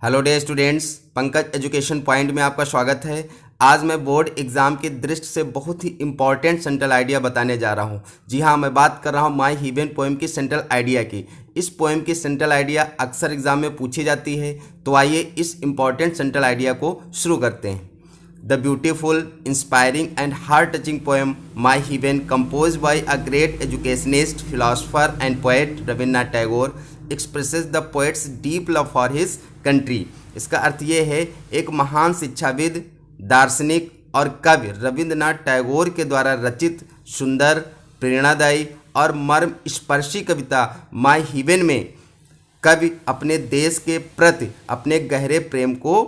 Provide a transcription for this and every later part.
Hello day students, Pankaj education point में आपका स्वागत है। आज मैं बोर्ड एग्जाम की दृष्टि से बहुत ही इंपॉर्टेंट सेंट्रल आइडिया बताने जा रहा हूं। जी हां, मैं बात कर रहा हूं माय हीबेन पोएम की सेंट्रल आइडिया की। इस पोएम की सेंट्रल आइडिया अक्सर एग्जाम में पूछी जाती है, तो आइए इस इंपॉर्टेंट सेंट्रल आइडिया को शुरू करते हैं। The beautiful, inspiring and heart touching poem my heaven, composed by a great educationist, philosopher and poet Rabindranath Tagore, expresses the poet's deep love for his country. इसका अर्थ ये है, एक महान शिक्षाविद, दार्शनिक और कवि रविन्द्रनाथ टैगोर के द्वारा रचित सुंदर, प्रेरणादायी और मर्म स्पर्शी कविता माय हीबेन में कवि अपने देश के प्रति अपने गहरे प्रेम को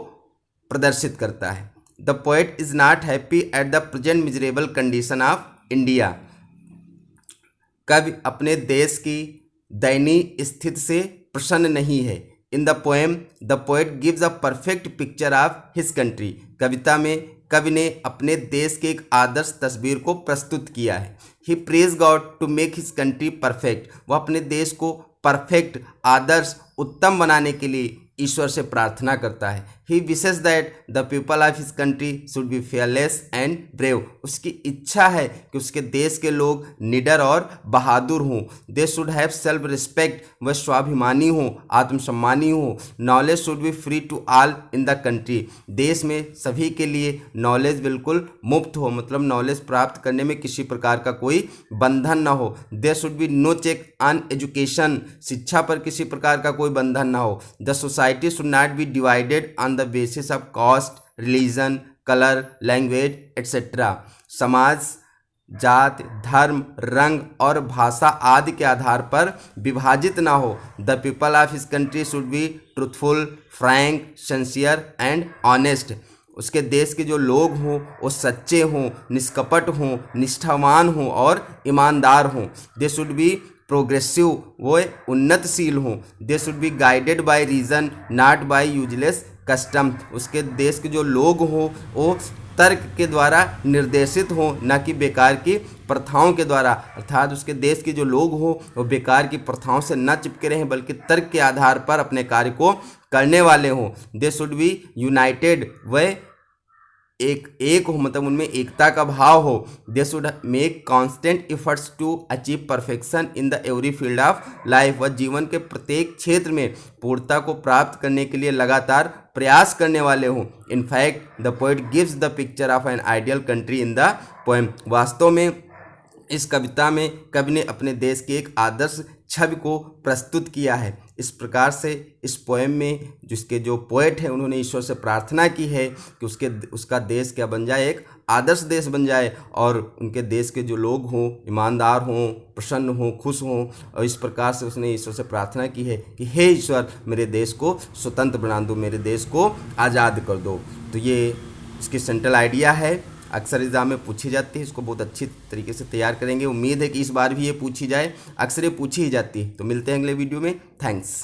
प्रदर्शित करता है। The poet is not happy at the present miserable condition of India. कवि अपने देश की दयनीय स्थिति से प्रसन्न नहीं है। In the poem the poet gives a perfect picture of his country. कविता में कवि ने अपने देश के एक आदर्श तस्वीर को प्रस्तुत किया है। He prays God to make his country perfect. वह अपने देश को परफेक्ट, आदर्श, उत्तम बनाने के लिए ईश्वर से प्रार्थना करता है। He wishes that the people of his country should be fearless and brave. उसकी इच्छा है कि उसके देश के लोग निडर और बहादुर हों। They should have self respect. वह स्वाभिमानी हों, आत्मसम्मानी हों। Knowledge should be free to all in the country. देश में सभी के लिए नॉलेज बिल्कुल मुफ्त हो, मतलब नॉलेज प्राप्त करने में किसी प्रकार का कोई बंधन न हो। There should be no check on education. शिक्षा पर किसी प्रकार का कोई बंधन न हो। The society should not be divided on the basis of caste, religion, colour, language etcetera. समाज जात, धर्म, रंग और भाषा आदि के आधार पर विभाजित ना हो। The people of his country should be truthful, Frank, sincere and honest. उसके देश के जो लोग हों वो सच्चे हों, निष्कपट हों, निष्ठावान हों और ईमानदार हों। दे शुड बी प्रोग्रेसिव, वो उन्नतशील हों। They should be guided by reason not by useless custom. उसके देश के जो लोग हों वो तर्क के द्वारा निर्देशित हों, न कि बेकार की प्रथाओं के द्वारा। अर्थात उसके देश के जो लोग हों वो बेकार की प्रथाओं से न चिपके रहें, बल्कि तर्क के आधार पर अपने कार्य को करने वाले हों। दे शुड बी यूनाइटेड, वह एक हो, मतलब उनमें एकता का भाव हो। They should make constant efforts to achieve perfection in the every field of life. वह जीवन के प्रत्येक क्षेत्र में पूर्णता को प्राप्त करने के लिए लगातार प्रयास करने वाले हों। In fact the poet gives the picture of an ideal country in the poem. वास्तव में इस कविता में कवि ने अपने देश के एक आदर्श छवि को प्रस्तुत किया है। इस प्रकार से इस पोएम में जिसके जो पोएट हैं उन्होंने ईश्वर से प्रार्थना की है कि उसका देश क्या बन जाए, एक आदर्श देश बन जाए, और उनके देश के जो लोग हों ईमानदार हों, प्रसन्न हों, खुश हों। और इस प्रकार से उसने ईश्वर से प्रार्थना की है कि हे ईश्वर, मेरे देश को स्वतंत्र बना दो, मेरे देश को आज़ाद कर दो। तो ये इसकी सेंट्रल आइडिया है, अक्सर एग्जाम में पूछी जाती है। इसको बहुत अच्छी तरीके से तैयार करेंगे। उम्मीद है कि इस बार भी ये पूछी जाए, अक्सर ये पूछी ही जाती है। तो मिलते हैं अगले वीडियो में। थैंक्स।